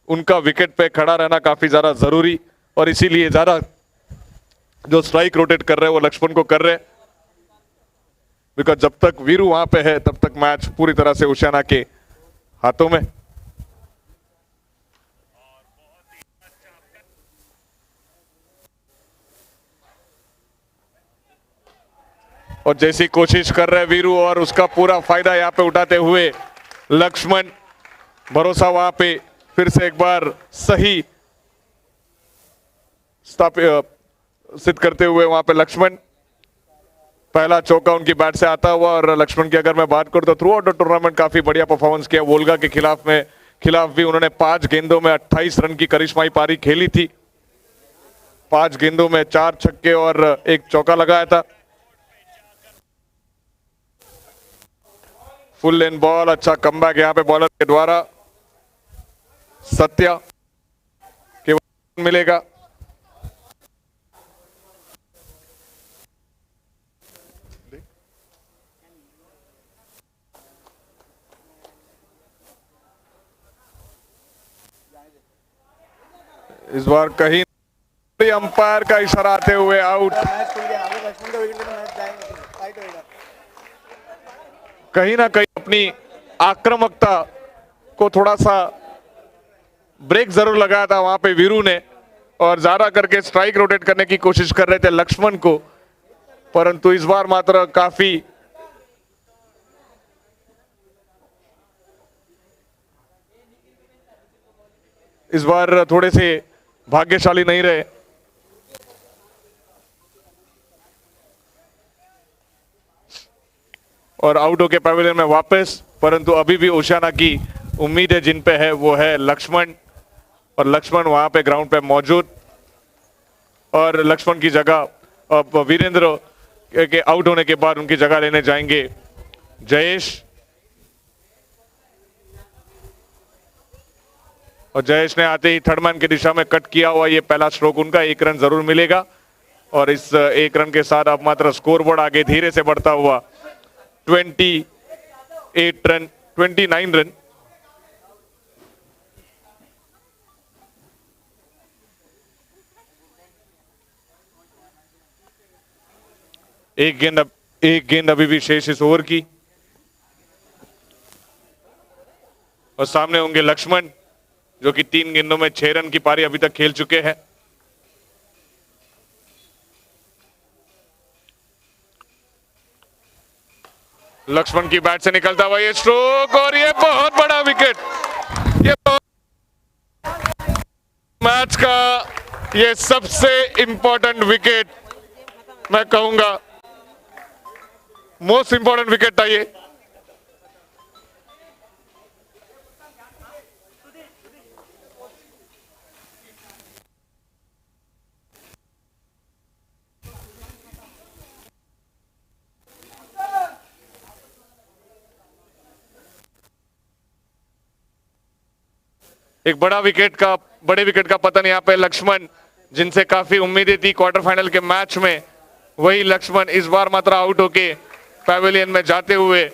उनका विकेट पे खड़ा रहना काफी ज्यादा जरूरी और इसीलिए ज्यादा जो स्ट्राइक रोटेट कर रहे हैं वो लक्ष्मण को कर रहे हैं, बिकॉज जब तक वीरू वहां पे है तब तक मैच पूरी तरह से ओशियाना के हाथों में। और जैसी कोशिश कर रहे वीरू और उसका पूरा फायदा यहाँ पे उठाते हुए लक्ष्मण, भरोसा वहां पे फिर से एक बार सही सिद्ध करते हुए वहां पे लक्ष्मण, पहला चौका उनकी बैट से आता हुआ। और लक्ष्मण की अगर मैं बात करूं तो थ्रू आउट द टूर्नामेंट काफी बढ़िया परफॉर्मेंस किया। वोल्गा के खिलाफ भी उन्होंने 5 गेंदों में 28 रन की करिश्माई पारी खेली थी, 5 गेंदों में 4 छक्के और 1 चौका लगाया था। फुल लेन बॉल, अच्छा कमबैक यहाँ पे बॉलर के द्वारा। सत्या के मिलेगा। इस बार कहीं अंपायर का इशारा आते हुए आउट। कहीं ना कहीं अपनी आक्रामकता को थोड़ा सा ब्रेक जरूर लगाया था वहां पे वीरू ने, और ज्यादा करके स्ट्राइक रोटेट करने की कोशिश कर रहे थे लक्ष्मण को, परंतु इस बार मात्र काफी इस बार थोड़े से भाग्यशाली नहीं रहे। और आउट होके पैवेलियन में वापस, परंतु अभी भी ओशियाना की उम्मीद है जिन पे है वो है लक्ष्मण, और लक्ष्मण वहां पे ग्राउंड पे मौजूद। और लक्ष्मण की जगह अब वीरेंद्र के आउट होने के बाद उनकी जगह लेने जाएंगे जयेश, और जयेश ने आते ही थर्ड मैन की दिशा में कट किया हुआ ये पहला स्ट्रोक उनका, 1 रन जरूर मिलेगा। और इस 1 रन के साथ अब मात्र स्कोर बोर्ड आगे धीरे से बढ़ता हुआ 28 रन, 29 रन। एक गेंद अभी भी शेष इस ओवर की, और सामने होंगे लक्ष्मण जो कि 3 गेंदों में 6 रन की पारी अभी तक खेल चुके हैं। लक्ष्मण की बैट से निकलता हुआ ये स्ट्रोक, और ये बहुत बड़ा विकेट, ये मैच का ये सबसे इंपॉर्टेंट विकेट, मैं कहूंगा मोस्ट इंपॉर्टेंट विकेट था ये। एक बड़े विकेट का पतन यहाँ पे लक्ष्मण, जिनसे काफी उम्मीदें थी क्वार्टर फाइनल के मैच में, वही लक्ष्मण इस बार मात्र आउट होके पैवेलियन में जाते हुए।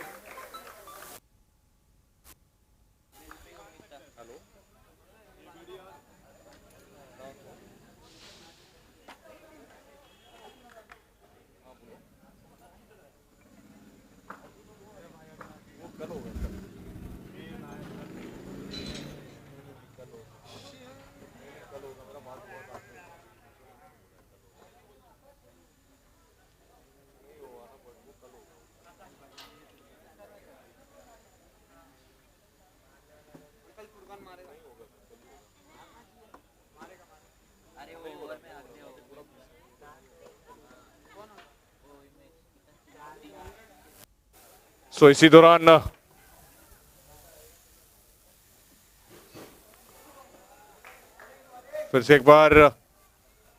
सो इसी दौरान फिर से एक बार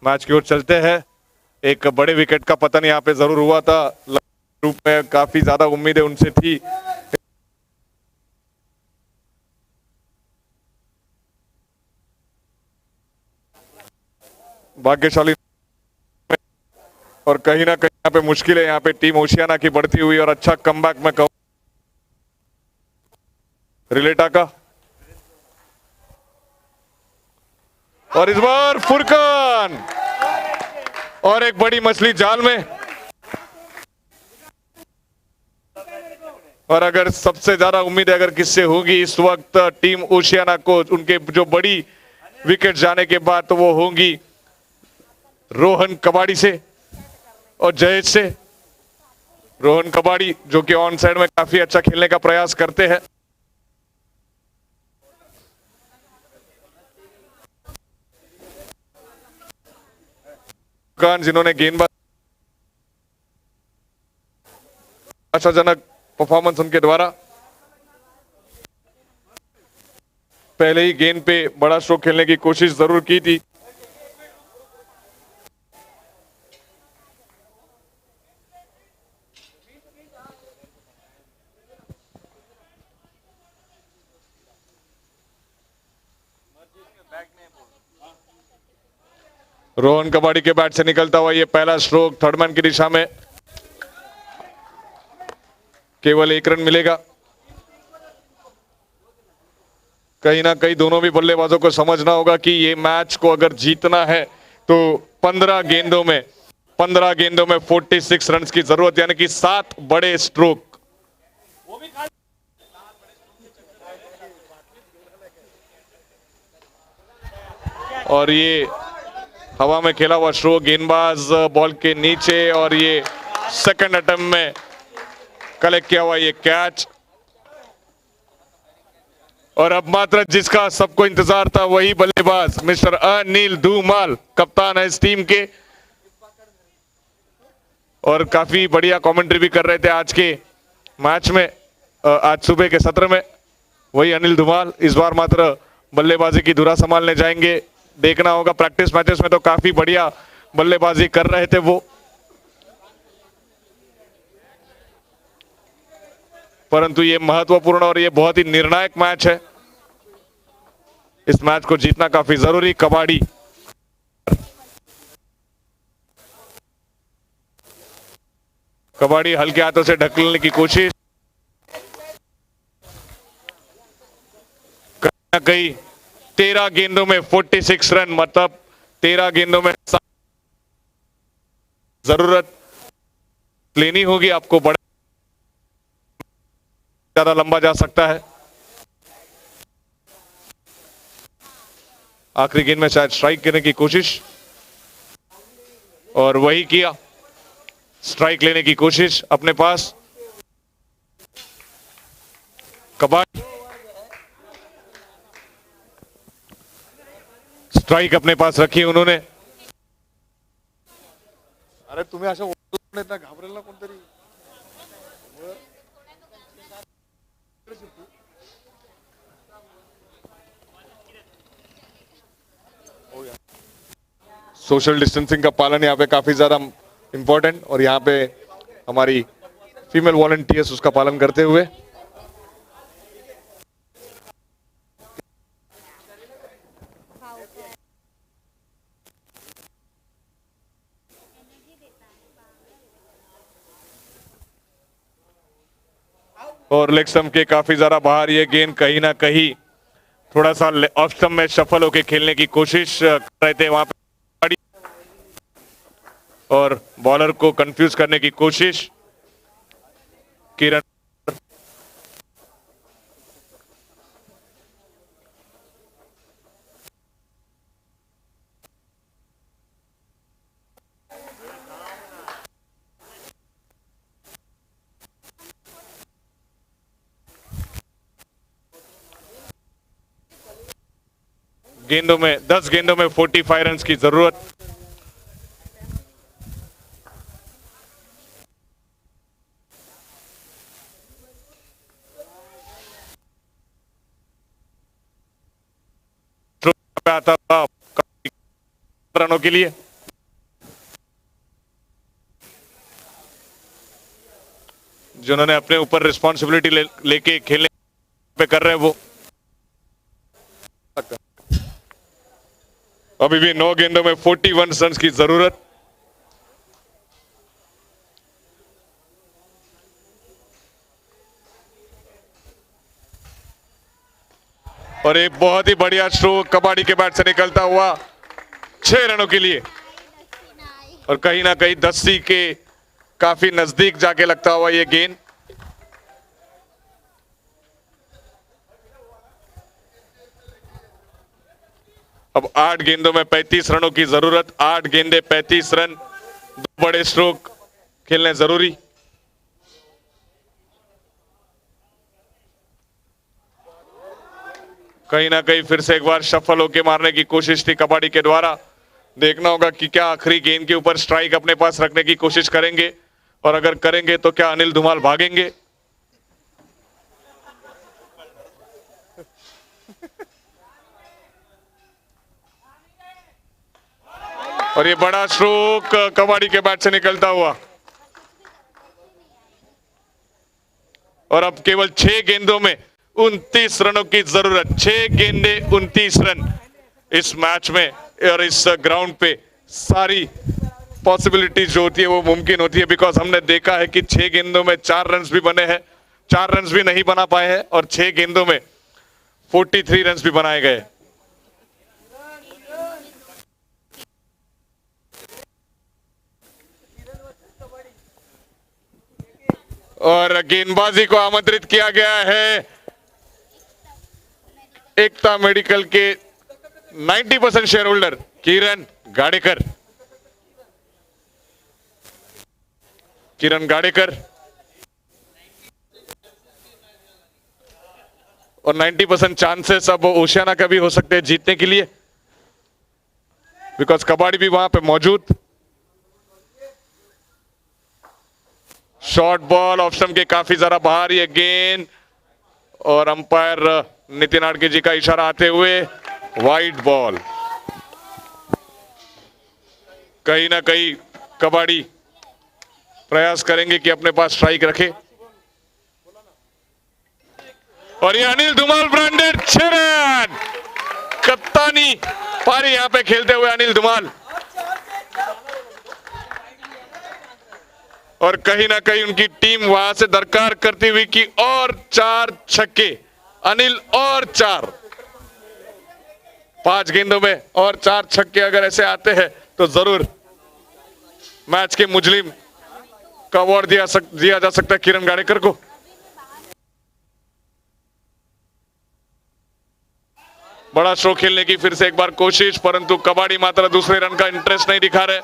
मैच की ओर चलते हैं। एक बड़े विकेट का पतन यहाँ पे जरूर हुआ था, ग्रुप में काफी ज्यादा उम्मीदें उनसे थी। भाग्यशाली, और कहीं ना कहीं यहाँ पे मुश्किल है, यहाँ पे टीम ओशियाना की बढ़ती हुई, और अच्छा कमबैक में कहूं रिलेटा का, और इस बार फुरकान, और एक बड़ी मछली जाल में। और अगर सबसे ज्यादा उम्मीद अगर किससे होगी इस वक्त टीम ओशियाना को, उनके जो बड़ी विकेट जाने के बाद, तो वो होंगी रोहन कबाड़ी से और जयेश से। रोहन कबाड़ी जो कि ऑन साइड में काफी अच्छा खेलने का प्रयास करते हैं। जिन्होंने गेंदबाज आशाजनक परफॉर्मेंस उनके द्वारा, पहले ही गेंद पे बड़ा स्ट्रोक खेलने की कोशिश जरूर की थी। रोहन कबाड़ी के बैट से निकलता हुआ ये पहला स्ट्रोक थर्ड मैन की दिशा में, केवल 1 रन मिलेगा। कहीं ना कहीं दोनों भी बल्लेबाजों को समझना होगा कि ये मैच को अगर जीतना है तो 15 गेंदों में 46 रन की जरूरत, यानी कि 7 बड़े स्ट्रोक। और ये हवा में खेला हुआ स्ट्रोक, गेंदबाज बॉल के नीचे, और ये सेकंड अटेम्प्ट में कलेक्ट किया हुआ ये कैच। और अब मात्र जिसका सबको इंतजार था वही बल्लेबाज मिस्टर अनिल धूमाल, कप्तान है इस टीम के, और काफी बढ़िया कमेंट्री भी कर रहे थे आज के मैच में, आज सुबह के सत्र में। वही अनिल धूमाल इस बार मात्र बल्लेबाजी की धुरा संभालने जाएंगे। देखना होगा, प्रैक्टिस मैचेस में तो काफी बढ़िया बल्लेबाजी कर रहे थे वो, परंतु ये महत्वपूर्ण और ये बहुत ही निर्णायक मैच है। इस मैच को जीतना काफी जरूरी। कबाड़ी हल्के हाथों से ढकलने की कोशिश, कहीं ना कहीं 13 गेंदों में 46 रन, मतलब 13 गेंदों में जरूरत लेनी होगी आपको, बड़ा ज्यादा लंबा जा सकता है। आखिरी गेंद में शायद स्ट्राइक करने की कोशिश, और वही किया, स्ट्राइक लेने की कोशिश अपने पास। कबाड़ी स्ट्राइक अपने पास रखी उन्होंने। अरे तुम्ही अशा ओरडून येत ना, घाबरेल ना कोणतरी. सोशल डिस्टेंसिंग का पालन यहाँ पे काफी ज्यादा इंपॉर्टेंट, और यहाँ पे हमारी फीमेल वॉलंटियर्स उसका पालन करते हुए। और लेग स्टंप के काफी ज्यादा बाहर ये गेंद, कहीं ना कहीं थोड़ा सा ऑफ स्टंप में सफल होकर खेलने की कोशिश कर रहे थे वहां पे, और बॉलर को कंफ्यूज करने की कोशिश। किरण गेंदों में 10 गेंदों में 45 रन की जरूरत। आता था रनों के लिए, जिन्होंने अपने ऊपर रिस्पॉन्सिबिलिटी लेके खेलने पे कर रहे हैं वो। अभी भी 9 गेंदों में 41 रन की जरूरत। और एक बहुत ही बढ़िया स्ट्रोक कबाड़ी के बैट से निकलता हुआ 6 रनों के लिए, और कहीं ना कहीं 10 के काफी नजदीक जाके लगता हुआ ये गेंद। अब 8 गेंदों में 35 रनों की जरूरत। 8 गेंदे 35 रन, 2 बड़े स्ट्रोक खेलने जरूरी। कहीं ना कहीं फिर से एक बार सफल होके मारने की कोशिश थी कबाड़ी के द्वारा। देखना होगा कि क्या आखिरी गेंद के ऊपर स्ट्राइक अपने पास रखने की कोशिश करेंगे, और अगर करेंगे तो क्या अनिल धूमाल भागेंगे। और ये बड़ा स्ट्रोक कबाड़ी के बैट से निकलता हुआ, और अब केवल 6 गेंदों में 29 रनों की जरूरत। 6 गेंदे 29 रन इस मैच में और इस ग्राउंड पे सारी पॉसिबिलिटीज जो होती है वो मुमकिन होती है, बिकॉज हमने देखा है कि 6 गेंदों में 4 रन भी बने हैं, 4 रन भी नहीं बना पाए हैं, और 6 गेंदों में 43 रन भी बनाए गए। और गेंदबाजी को आमंत्रित किया गया है एकता मेडिकल के 90% शेयर होल्डर किरण गाडेकर। किरण गाडेकर और 90% चांसेस अब ओशियाना का भी हो सकते हैं जीतने के लिए, बिकॉज कबाड़ी भी वहां पे मौजूद। शॉर्ट बॉल ऑप्शन के काफी जरा बाहर ये गेंद, और अंपायर नितिन आड़के जी का इशारा आते हुए वाइड बॉल। कहीं ना कहीं कबाड़ी प्रयास करेंगे कि अपने पास स्ट्राइक रखे, और ये अनिल धुमाल ब्रांडेड 6 रन। कप्तानी पारी यहां पे खेलते हुए अनिल धुमाल, और कहीं ना कहीं उनकी टीम वहां से दरकार करती हुई कि और 4 छक्के, अनिल और 4, 5 गेंदों में और 4 छक्के अगर ऐसे आते हैं तो जरूर मैच के मुजलिम का अवार्ड दिया जा सकता है किरण गाडेकर को। बड़ा शो खेलने की फिर से एक बार कोशिश, परंतु कबाड़ी मात्र दूसरे रन का इंटरेस्ट नहीं दिखा रहे,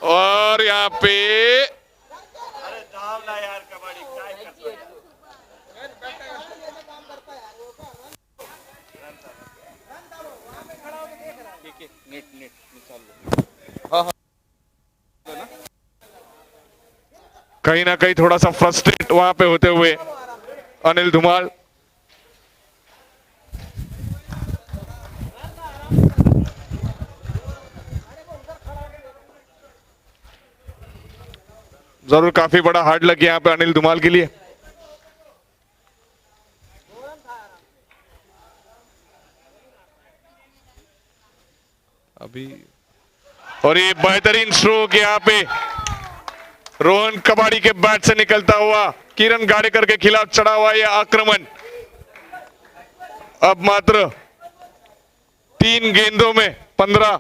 और यहां पे कहीं ना कहीं थोड़ा सा फ्रस्ट्रेट वहां पे होते हुए अनिल धुमाल। जरूर काफी बड़ा हार्ड लग यहाँ पे अनिल धुमाल के लिए। अभी और ये बेहतरीन स्ट्रोक यहाँ पे रोहन कबाड़ी के बैट से निकलता हुआ किरण गाडेकर के खिलाफ चढ़ा हुआ यह आक्रमण। अब मात्र 3 गेंदों में 15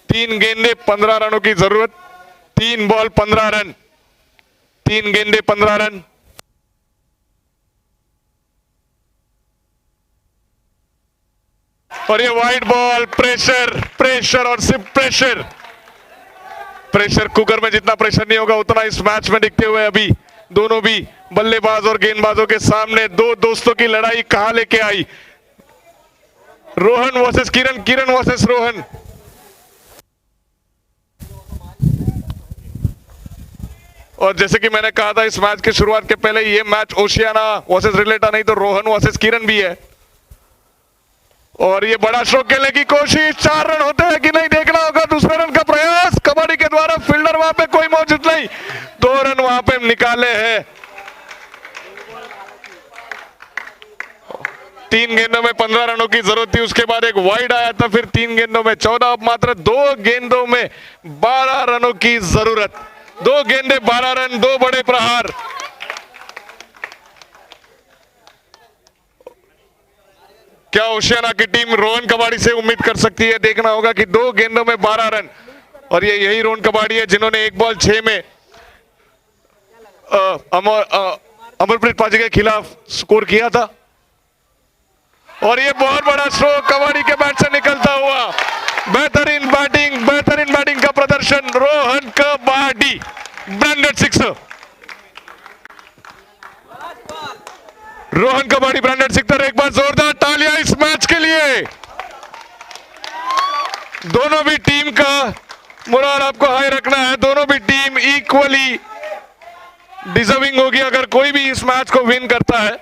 3 गेंदे 15 रनों की जरूरत, 3 बॉल 15 रन, 3 गेंदे 15 रन। और ये वाइड बॉल, प्रेशर प्रेशर और सिर्फ प्रेशर। प्रेशर कुकर में जितना प्रेशर नहीं होगा उतना इस मैच में दिखते हुए अभी दोनों भी बल्लेबाज और गेंदबाजों के सामने दो दोस्तों की लड़ाई कहां लेके आई। रोहन वर्सेस किरण, किरण वर्सेस रोहन। और जैसे कि मैंने कहा था इस मैच की शुरुआत के पहले, ये मैच ओशियाना वर्सेस रिलेटा नहीं तो रोहन वर्सेस किरण भी है। और ये बड़ा स्ट्रोक खेलने की कोशिश, 4 रन होते हैं कि नहीं देखना होगा। दूसरे रन का प्रयास कबाड़ी के द्वारा, फील्डर वहां पे कोई मौजूद नहीं, 2 रन वहां पे निकाले हैं। 3 गेंदों में 15 रनों की जरूरत थी, उसके बाद एक वाइड आया था, फिर 3 गेंदों में 14, अब मात्र 2 गेंदों में 12 रनों की जरूरत। 2 गेंदे 12 रन, 2 बड़े प्रहार। क्या ओशियाना की टीम रोहन कबाड़ी से उम्मीद कर सकती है? देखना होगा कि 2 गेंदों में 12 रन, और ये यही रोहन कबाड़ी है जिन्होंने 1 बॉल 6 में अमरप्रीत पाजी के खिलाफ स्कोर किया था। और ये बहुत बड़ा स्ट्रोक कबाड़ी के बैट से निकलता हुआ, बेहतरीन बैटिंग का प्रदर्शन रोहन कबाड़ी, ब्रांडेड 6। रोहन कबाड़ी ब्रांडेड 6। एक बार जोरदार तालियां इस मैच के लिए। दोनों भी टीम का मोरल आपको हाई रखना है, दोनों भी टीम इक्वली डिजर्विंग होगी अगर कोई भी इस मैच को विन करता है।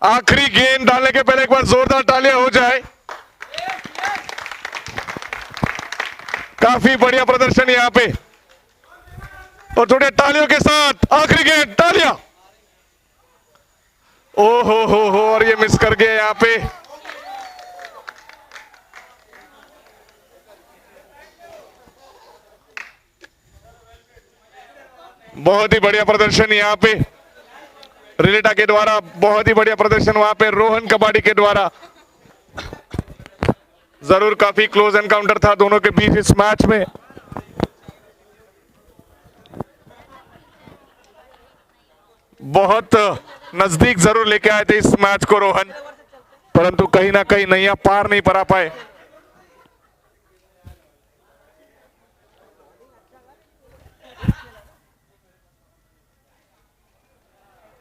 आखिरी गेंद डालने के पहले एक बार जोरदार तालियां हो जाए। काफी बढ़िया प्रदर्शन यहां पे, और थोड़े तालियों के साथ आखिरी गेंद, तालियां। ओ हो, और ये मिस कर गया यहाँ पे। बहुत ही बढ़िया प्रदर्शन यहाँ पे रिलेटा के द्वारा, बहुत ही बढ़िया प्रदर्शन वहां पे रोहन कबाड़ी के द्वारा। जरूर काफी क्लोज एनकाउंटर था दोनों के बीच इस मैच में। बहुत नजदीक जरूर लेके आए थे इस मैच को रोहन, परंतु कहीं ना कहीं नैया पार नहीं पा पाए।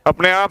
अपने आप